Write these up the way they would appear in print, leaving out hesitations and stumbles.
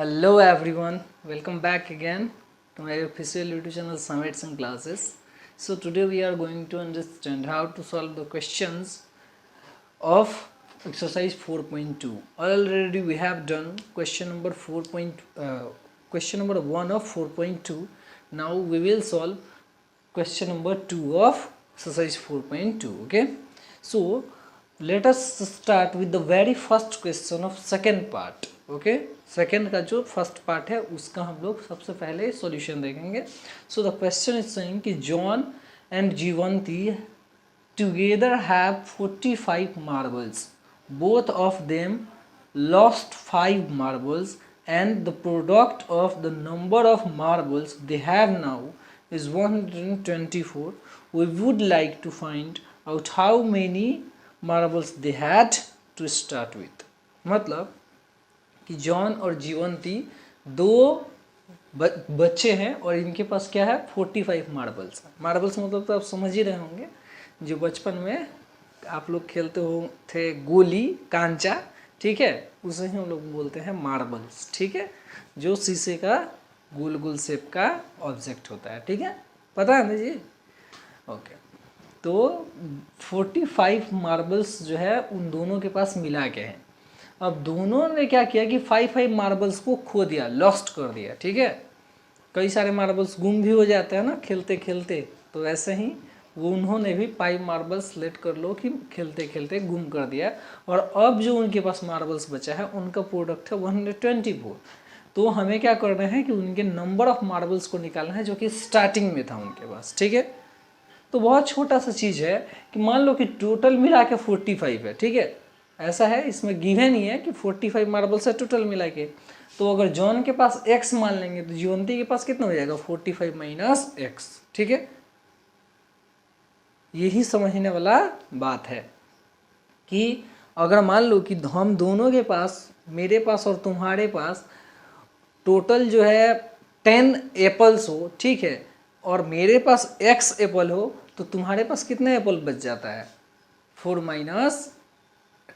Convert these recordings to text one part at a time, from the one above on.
Hello everyone, welcome back again to my official YouTube channel Summits and Classes. So today we are going to understand how to solve the questions of exercise 4.2. Already we have done question number 1 of 4.2. Now we will solve question number 2 of exercise 4.2. Okay, so let us start with the very first question of second part. Okay second का जो first part है उसका हम लोग सबसे पहले solution देखेंगे. So the question is saying कि John and Jivanti together have 45 marbles. Both of them lost 5 marbles and the product of the number of marbles they have now is 124. We would like to find out how many marbles they had to start with. मतलब कि John और जीवंती दो बच्चे हैं और इनके पास क्या है 45 मार्बल्स. मार्बल्स मतलब तो आप समझ ही रहे होंगे जो बचपन में आप लोग खेलते हो थे गोली कांचा, ठीक है, उसे ही हम लोग बोलते हैं मार्बल्स. ठीक है, जो शीशे का गोल गोल शेप का ऑब्जेक्ट होता है. ठीक है, पता है ना जी. ओके, तो 45 मार्बल्स जो है उन दोनों के पास मिला के हैं. अब दोनों ने क्या किया कि 5 मार्बल्स को खो दिया, लॉस्ट कर दिया. ठीक है, कई सारे मार्बल्स गुम भी हो जाते हैं ना खेलते खेलते, तो वैसे ही वो उन्होंने भी 5 मार्बल्स लेट कर लो कि खेलते खेलते गुम कर दिया. और अब जो उनके पास मार्बल्स बचा है उनका प्रोडक्ट है 124. तो हमें क्या करना है कि उनके नंबर ऑफ मार्बल्स को निकालना है जो कि स्टार्टिंग में था उनके पास. ठीक है, तो बहुत छोटा सा चीज़ है कि मान लो कि टोटल मिला के 45 है. ठीक है, ऐसा है, इसमें गिवन ही है कि 45 मार्बल्स है टोटल मिला के. तो अगर जॉन के पास x मान लेंगे तो जीवंती के पास कितना हो जाएगा 45 माइनस x. ठीक है, यही समझने वाला बात है कि अगर मान लो कि हम दोनों के पास, मेरे पास और तुम्हारे पास टोटल जो है 10 एप्पल्स हो, ठीक है, और मेरे पास x एप्पल हो, तो तुम्हारे पास कितने एप्पल बच जाता है 4 माइनस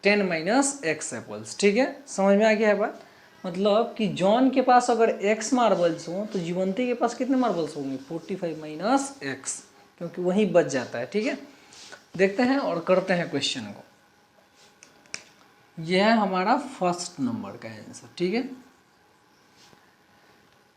10 माइनस एक्स एप्पल्स. ठीक है, समझ में आ गया है बात. मतलब कि जॉन के पास अगर x मार्बल्स हो तो जीवंती के पास कितने मार्बल्स होंगे 45 माइनस एक्स, क्योंकि वही बच जाता है. ठीक है, देखते हैं और करते हैं क्वेश्चन को. यह है हमारा फर्स्ट नंबर का आंसर. ठीक है,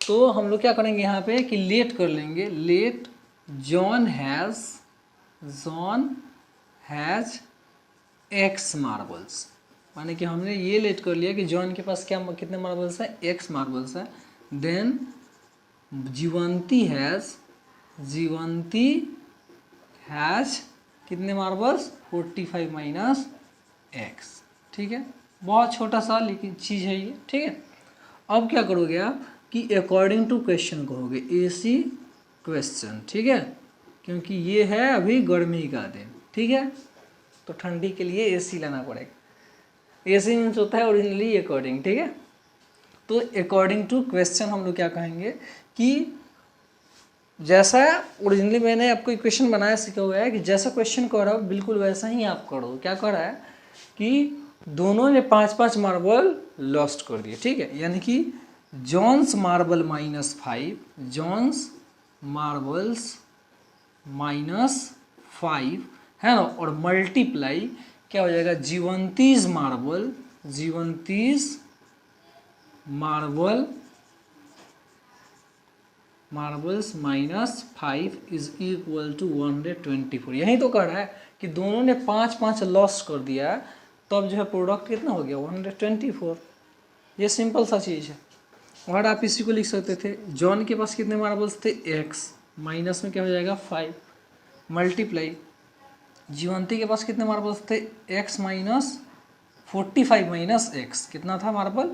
तो हम लोग क्या करेंगे यहाँ पे कि लेट कर लेंगे. Let John has x marbles, माने कि हमने ये लेट कर लिया कि जॉन के पास क्या कितने मार्बल्स हैं एक्स मार्बल्स हैं. देन जीवंती हैज कितने मार्बल्स 45 माइनस एक्स. ठीक है, बहुत छोटा सा लेकिन चीज़ है ये. ठीक है, अब क्या करोगे आप कि अकॉर्डिंग टू क्वेश्चन कहोगे एसी क्वेश्चन. ठीक है, क्योंकि ये है अभी गर्मी का दिन. ठीक है, तो ठंडी के लिए एसी लाना पड़ेगा. एसी मीन्स होता है ओरिजिनली अकॉर्डिंग. ठीक है, तो अकॉर्डिंग टू क्वेश्चन हम लोग क्या कहेंगे कि जैसा ओरिजिनली मैंने आपको इक्वेशन बनाया सीखा हुआ है कि जैसा क्वेश्चन कह रहा हो बिल्कुल वैसा ही आप करो. क्या कह रहा है कि दोनों ने 5 मार्बल लॉस्ट कर दिए. ठीक है, यानी कि John's marble minus 5, John's marbles minus 5 है ना, और मल्टीप्लाई क्या हो जाएगा Jivanti's marbles minus 5 is equal to 124. यही तो कर रहा है कि दोनों ने 5 लॉस कर दिया, तो अब जो है प्रोडक्ट कितना हो गया 124. ये सिंपल सा चीज़ है. और आप इसी को लिख सकते थे जॉन के पास कितने मार्बल्स थे x, माइनस में क्या हो जाएगा 5, मल्टीप्लाई जीवंती के पास कितने मार्बल्स थे x माइनस 45 माइनस एक्स. कितना था मार्बल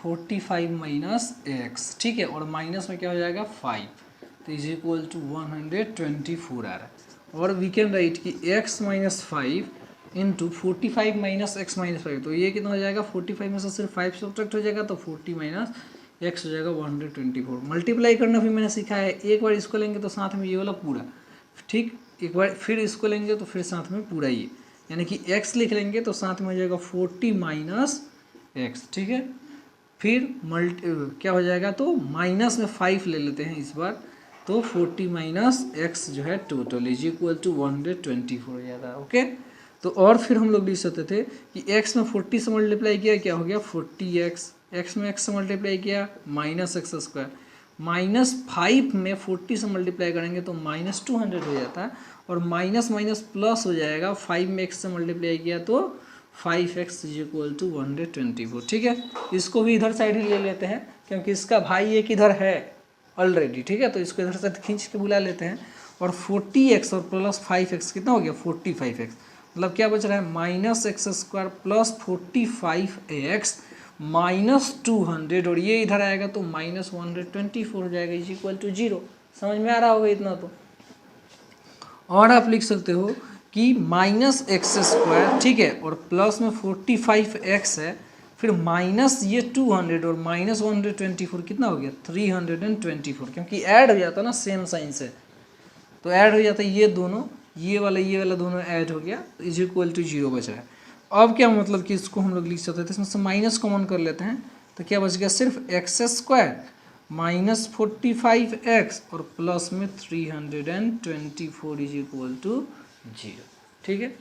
45 माइनस एक्स. ठीक है, और माइनस में क्या हो जाएगा 5, तो इज इक्वल टू 124 आ रहा है. और वी कैन राइट कि x minus 5 into 45 minus x minus 5, तो ये कितना हो जाएगा 45 में से सिर्फ 5 सब्ट्रैक्ट हो जाएगा, तो 40 माइनस एक्स हो जाएगा 124. मल्टीप्लाई करना भी मैंने सीखा है. एक बार इसको लेंगे तो साथ में ये वाला पूरा, ठीक, एक बार फिर इसको लेंगे तो फिर साथ में पूरा ये, यानी कि x लिख लेंगे तो साथ में हो जाएगा 40 माइनस एक्स. ठीक है, फिर क्या हो जाएगा, तो माइनस में 5 ले लेते हैं इस बार, तो 40 माइनस एक्स जो है टोटल इज इक्वल टू 124 हो जाता है। ओके, तो और फिर हम लोग लिख सकते थे कि x में 40 से मल्टीप्लाई किया, क्या हो गया 40x, x में x से मल्टीप्लाई किया माइनस एक्स स्क्वायर, माइनस 5 में 40 से मल्टीप्लाई करेंगे तो माइनस 200 हो जाता है, और माइनस माइनस प्लस हो जाएगा, 5 में x से मल्टीप्लाई किया तो 5x इज इक्वल टू 124। ठीक है, इसको भी इधर साइड ही ले लेते हैं क्योंकि इसका भाई एक इधर है ऑलरेडी। ठीक है, तो इसको इधर से खींच के बुला लेते हैं, और 40x और प्लस 5x कितना हो गया 45x, मतलब क्या बच रहा है minus x square plus 45x minus 200, और ये इधर आएगा तो माइनस 124 हो जाएगा इज इक्वल टू 0। समझ में आ रहा होगा इतना तो। और आप लिख सकते हो कि माइनस एक्स स्क्वायर, ठीक है, और प्लस में 45x है, फिर माइनस ये 200 और माइनस 124 कितना हो गया 324, क्योंकि ऐड हो जाता है ना सेम साइन से, तो ऐड हो जाता है ये दोनों, ये वाला दोनों ऐड हो गया, तो इज इक्वल टू 0 बच रहा है। अब क्या मतलब कि इसको हम लोग लिख सकते थे, इसमें से माइनस कॉमन कर लेते हैं, तो क्या बच गया सिर्फ एक्स स्क्वायर माइनस 45x और प्लस में 324 इज इक्वल टू 0। ठीक है,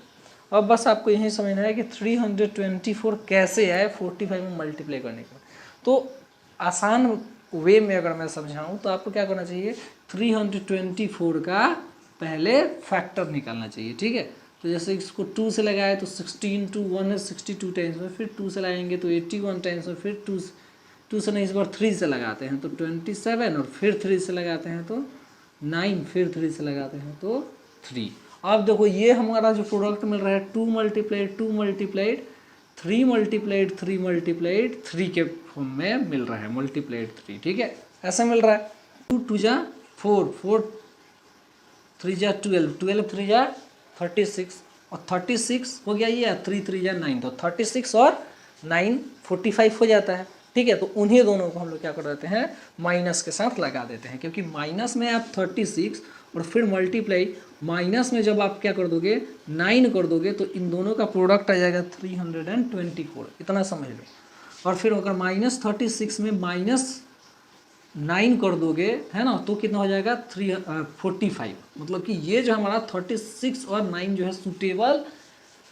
अब बस आपको यही समझना है कि 324 कैसे आए 45 में मल्टीप्लाई करने का। तो आसान वे में अगर मैं समझाऊं तो आपको क्या करना चाहिए, 324 का पहले फैक्टर निकालना चाहिए। ठीक है, तो जैसे इसको 2 से लगाए तो 16 into 1 है 62 टाइम्स में, फिर 2 से लगाएंगे तो 81 टाइम्स में, फिर 2 से नहीं इस बार 3 से लगाते हैं तो 27, और फिर 3 से लगाते हैं तो 9, फिर 3 से लगाते हैं तो 3। अब देखो ये हमारा जो प्रोडक्ट मिल रहा है 2 मल्टीप्लाइड 2 मल्टीप्लाइड 3 मल्टीप्लाइड 3 मल्टीप्लाइड 3 के फॉर्म में मिल रहा है, मल्टीप्लाइड 3। ठीक है, ऐसा मिल रहा है। 2 2 जा 4, 4 3 जा 12, 12 3 जा 36, और 36 हो गया ये, 3 3 जा 9, तो 36 और 9 45 हो जाता है। ठीक है, तो उन्हीं दोनों को हम लोग क्या कर देते हैं माइनस के साथ लगा देते हैं, क्योंकि माइनस में आप 36 और फिर मल्टीप्लाई माइनस में जब आप क्या कर दोगे 9 कर दोगे तो इन दोनों का प्रोडक्ट आ जाएगा 324, इतना समझ लो। और फिर अगर माइनस 36 में माइनस 9 कर दोगे है ना, तो कितना हो जाएगा 345, मतलब कि ये जो हमारा 36 और 9 जो है सूटेबल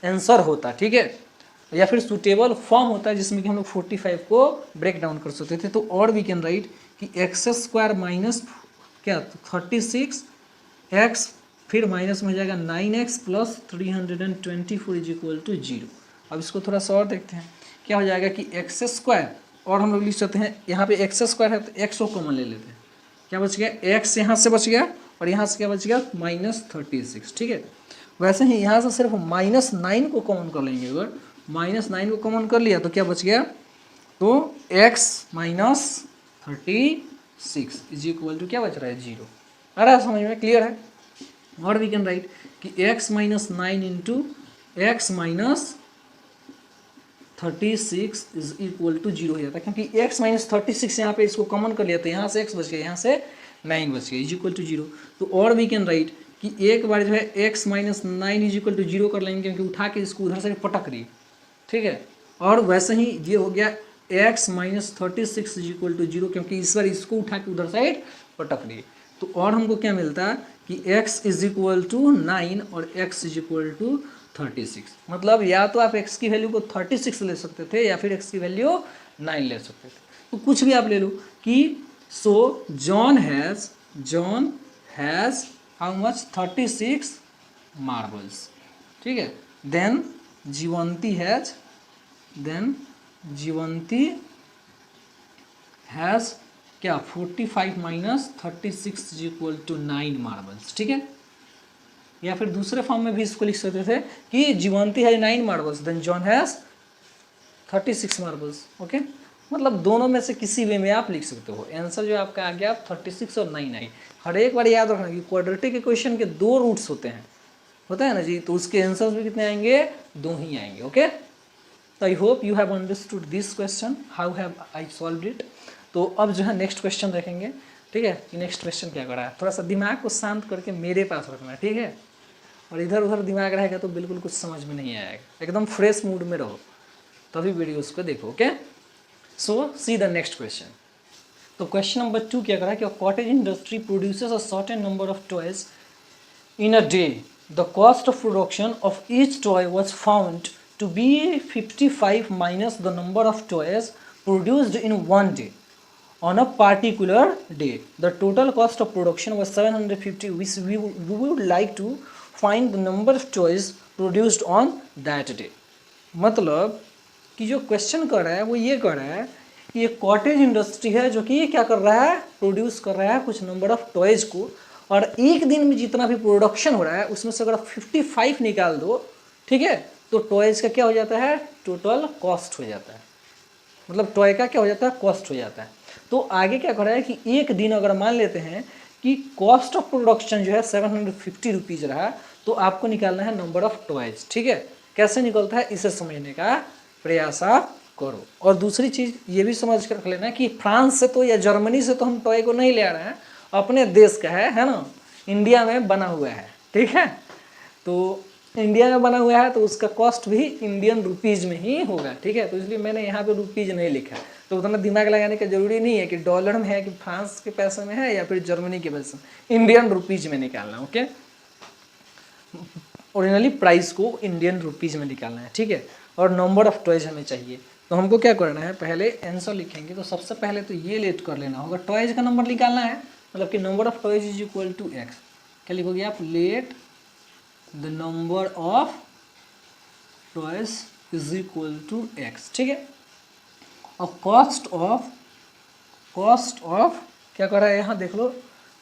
आंसर होता है। ठीक है, या फिर सूटेबल फॉर्म होता है जिसमें कि हम लोग 45 को ब्रेक डाउन कर सकते थे। तो और वी कैन राइट कि एक्स स्क्वायर माइनस क्या 36x, फिर माइनस में हो जाएगा 9x plus 324 is equal to 0। अब इसको थोड़ा सा और देखते हैं, क्या हो जाएगा कि एक्स स्क्वायर, और हम लोग लिख सकते हैं यहाँ पे एक्स स्क्वायर है तो एक्स को कॉमन ले लेते हैं, क्या बच गया एक्स यहाँ से बच गया, और यहाँ से क्या बच गया माइनस 36। ठीक है, वैसे ही यहाँ से सिर्फ माइनस 9 को कॉमन कर लेंगे, अगर माइनस 9 को कॉमन कर लिया तो क्या बच गया, तो x minus 36 is equal to क्या बच रहा है 0। आ रहा है समझ में, क्लियर है। और वी कैन राइट कि x minus 9 into x minus 36 is equal to 0 हो जाता है, क्योंकि x माइनस 36 यहाँ पे इसको कॉमन कर लिया तो यहाँ से x बच गया, यहाँ से 9 बच गया इज इक्वल टू 0। तो और वी कैन राइट कि एक बार जो है x minus 9 is equal to 0 कर लेंगे, क्योंकि उठा के इसको उधर से पटक रही है। ठीक है, और वैसे ही ये हो गया x minus 36 is equal to 0, क्योंकि इस बार इसको उठा के उधर साइड पटक रही है। तो और हमको क्या मिलता है कि x इज इक्वल टू 9 और x इज इक्वल टू 36, मतलब या तो आप x की वैल्यू को 36 ले सकते थे या फिर x की वैल्यू 9 ले सकते थे, तो कुछ भी आप ले लो कि so John has how much 36 marbles. ठीक है, देन जीवंती हैज़ क्या 45 minus 36 is equal to 9 marbles. ठीक है, या फिर दूसरे फॉर्म में भी इसको लिख सकते थे कि Jivanti has 9 marbles then John has 36 marbles. Okay, मतलब दोनों में से किसी वे में आप लिख सकते हो, आंसर जो आपका आ गया आप 36 और 9 आई। हर एक बार याद रखना कि क्वाड्रेटिक इक्वेशन के 2 रूट्स होता है ना जी, तो उसके आंसर्स भी कितने आएंगे 2 ही आएंगे। ओके, तो I hope you have understood this question, how have I solved it. तो अब जो है नेक्स्ट क्वेश्चन देखेंगे। ठीक है, कि नेक्स्ट क्वेश्चन क्या कर रहा है, थोड़ा सा दिमाग को शांत करके मेरे पास रखना। ठीक है, और इधर उधर दिमाग रहेगा तो बिल्कुल कुछ समझ में नहीं आएगा, एकदम फ्रेश मूड में रहो तभी वीडियोस को देखो। Okay, so see the next question. तो क्वेश्चन नंबर 2 क्या कर रहा है कि cottage industry produces a certain number of toys in a day. The cost of production of each toy was found to be 55 minus the number of toys produced in one day on a particular day. The total cost of production was 750, which we would like to find the number of toys produced on that day. मतलब कि जो question कर रहा है वो ये कर रहा है कि ये कॉटेज इंडस्ट्री है जो कि ये क्या कर रहा है, प्रोड्यूस कर रहा है कुछ नंबर ऑफ टॉयज को, और एक दिन में जितना भी प्रोडक्शन हो रहा है उसमें से अगर 55 निकाल दो, ठीक है, तो टॉयज का क्या हो जाता है, टोटल कॉस्ट हो जाता है। मतलब टॉय का क्या हो जाता है, कॉस्ट हो जाता है। तो आगे क्या कर रहा है कि एक दिन अगर मान लेते हैं कि कॉस्ट ऑफ प्रोडक्शन जो है 750 रुपीज़ रहा, तो आपको निकालना है नंबर ऑफ टॉयज। ठीक है, कैसे निकलता है इसे समझने का प्रयास आप करो। और दूसरी चीज़ ये भी समझ कर रख लेना कि फ्रांस से तो या जर्मनी से तो हम टॉय को नहीं ले आ रहे हैं, अपने देश का है ना, इंडिया में बना हुआ है। ठीक है, तो इंडिया में बना हुआ है तो उसका कॉस्ट भी इंडियन रुपीज़ में ही होगा। ठीक है, तो इसलिए मैंने यहाँ पे रुपीज़ नहीं लिखा, तो उतना दिमाग लगाने का जरूरी नहीं है कि डॉलर में है कि फ्रांस के पैसे में है या फिर जर्मनी के पैसे में, इंडियन रुपीज़ में निकालना। ओके, ओरिजिनली प्राइस को इंडियन रुपीज़ में निकालना है। ठीक है, और नंबर ऑफ टॉयज हमें चाहिए, तो हमको क्या करना है, पहले आंसर लिखेंगे तो सबसे पहले तो ये लेट कर लेना होगा, टॉयज का नंबर निकालना है, मतलब कि number of toys is equal to x. क्या लिखोगे आप, let the number of toys is equal to x. ठीक है, और कॉस्ट ऑफ क्या कर रहा है यहाँ देख लो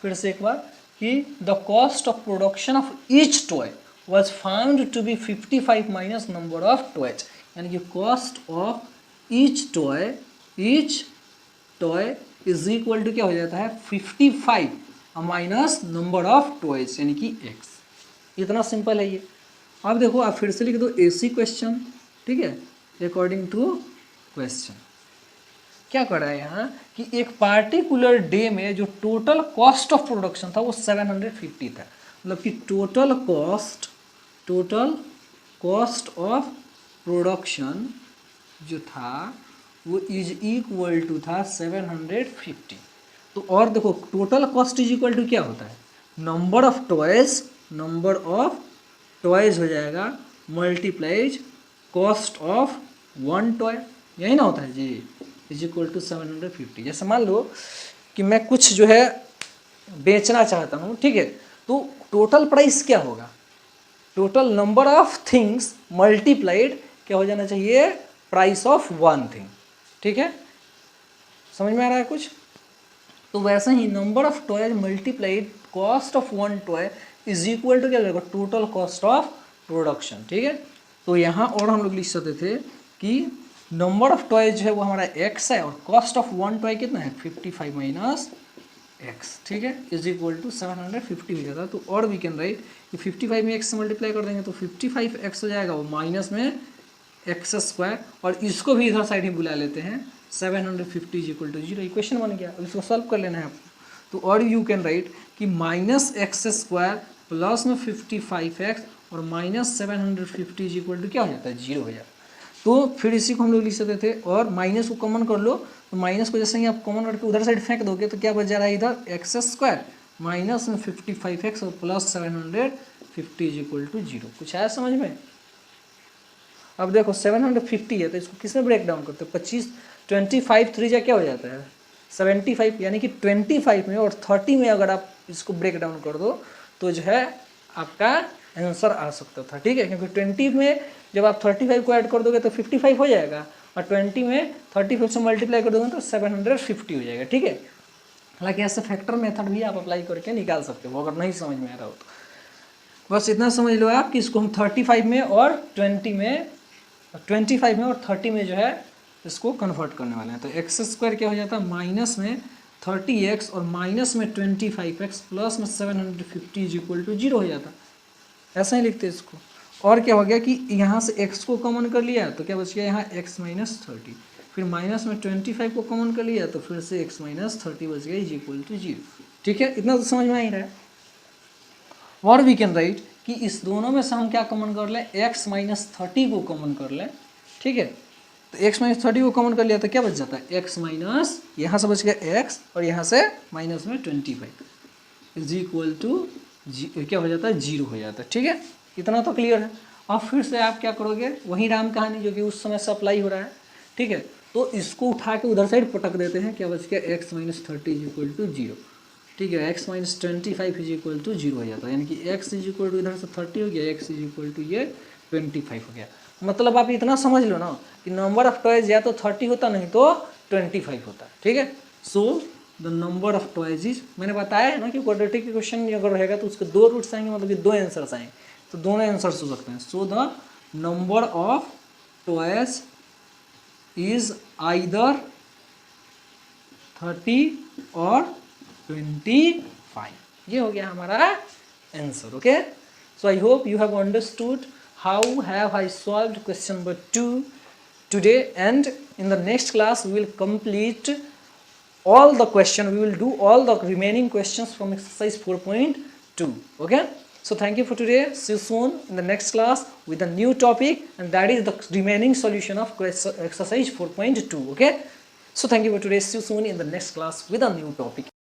फिर से एक बार कि the cost of production of each toy was found to be 55 minus number of toys, यानी कि cost of each toy is equal to क्या हो जाता है 55 माइनस नंबर ऑफ टॉयज यानी कि x। इतना सिंपल है ये। अब देखो आप फिर से लिख दो ऐसी क्वेश्चन। ठीक है, अकॉर्डिंग टू क्वेश्चन क्या कर रहा है यहाँ कि एक पार्टिकुलर डे में जो टोटल कॉस्ट ऑफ प्रोडक्शन था वो 750 था, मतलब कि टोटल कॉस्ट ऑफ प्रोडक्शन जो था वो इज इक्वल टू था 750। तो और देखो total cost is equal to क्या होता है, नंबर ऑफ टॉयज हो जाएगा multiplies cost of one toy, यही ना होता है जी, इज इक्वल टू 750। जैसे मान लो कि मैं कुछ जो है बेचना चाहता हूँ, ठीक है, तो टोटल प्राइस क्या होगा, total number of things multiplied क्या हो जाना चाहिए, प्राइस ऑफ वन थिंग। ठीक है, समझ में आ रहा है कुछ। तो वैसे ही number of toys multiplied cost of one toy is equal to क्या हो जाएगा, टोटल कॉस्ट ऑफ प्रोडक्शन। ठीक है, तो यहाँ और हम लोग लिख सकते थे कि नंबर ऑफ टॉयज जो है वो हमारा x है और कॉस्ट ऑफ वन टॉय कितना है 55 माइनस एक्स। ठीक है, इज इक्वल टू 750 हो जाता है। तो और वी कैन राइट कि 55 में x से मल्टीप्लाई कर देंगे तो 55x हो जाएगा, वो माइनस में एक्स स्क्वायर, और इसको भी इधर साइड ही बुला लेते हैं 750 इज इक्वल टू 0। इक्वेशन बन गया, अब इसको सॉल्व कर लेना है आपको। तो और यू कैन राइट कि माइनस एक्स स्क्वायर प्लस में 55x और माइनस 750 इज इक्वल टू क्या हो जाता है, 0 हो जाता है। तो फिर इसी को हम लोग लिख सकते थे, और माइनस को कॉमन कर लो, तो माइनस को जैसे ही आप कॉमन करके उधर साइड फेंक दोगे तो क्या बच जा रहा है इधर एक्स स्क्वायर माइनस में 55x और प्लस 750 इज इक्वल टू 0। कुछ आया समझ में। अब देखो 750 है तो इसको किस में ब्रेक डाउन करते हो, 25 25 3 जा क्या हो जाता है 75, यानी कि 25 में और 30 में अगर आप इसको ब्रेक डाउन कर दो तो जो है आपका आंसर आ सकता था। ठीक है, क्योंकि 20 में जब आप 35 को ऐड कर दोगे तो 55 हो जाएगा, और 20 में 35 से मल्टीप्लाई कर दोगे तो 750 हो जाएगा। ठीक है, हालांकि ऐसे फैक्टर मेथड भी आप अप्लाई करके निकाल सकते हो अगर नहीं समझ में आ रहा हो तो। बस इतना समझ लो आप कि इसको हम 35 में और 20 में 25 में और 30 में जो है इसको कन्वर्ट करने वाले हैं। तो एक्स स्क्वायर क्या हो जाता है माइनस में 30x और माइनस में 25x प्लस में 750 इज इक्वल टू 0 हो जाता। ऐसा ही लिखते हैं इसको। और क्या हो गया कि यहाँ से x को कॉमन कर लिया तो क्या बच गया यहाँ x माइनस 30, फिर माइनस में 25 को कॉमन कर लिया तो फिर से x माइनस 30 बच गया इज इक्वल टू 0। ठीक है, इतना तो समझ में आ ही रहा है। और वी कैन राइट कि इस दोनों में से हम क्या कॉमन कर लें, x माइनस 30 को कॉमन कर लें। ठीक है, तो x माइनस 30 को कॉमन कर लिया तो क्या बच जाता है, x माइनस यहाँ से बच गया x और यहाँ से माइनस में 25 इज इक्वल टू क्या हो जाता है, 0 हो जाता है। ठीक है, इतना तो क्लियर है। अब फिर से आप क्या करोगे, वही राम कहानी जो कि उस समय से अप्लाई हो रहा है। ठीक है, तो इसको उठा के उधर साइड पटक देते हैं, क्या बच गया, x minus 30 is equal to 0। ठीक है, x minus 25 is equal to 0 हो जाता है, यानी कि x इज इक्वल टू इधर से 30 हो गया, x इज इक्वल टू ये 25 हो गया। मतलब आप इतना समझ लो ना कि नंबर ऑफ टॉयज या तो 30 होता, नहीं तो 25 होता है। ठीक है, so the number of toys is, मैंने बताया है ना कि क्वाड्रेटिक क्वेश्चन अगर रहेगा तो उसके 2 रूट्स आएंगे, मतलब कि 2 आंसर्स आएंगे, तो दोनों आंसर्स हो सकते हैं। So the number of toys is either 30 और 25, ये हो गया हमारा answer. Okay, so I hope you have understood how have I solved question number 2 today, and in the next class we will complete all the question, we will do all the remaining questions from exercise 4.2. okay, so thank you for today, see you soon in the next class with a new topic, and that is the remaining solution of exercise 4.2. okay, so thank you for today, see you soon in the next class with a new topic.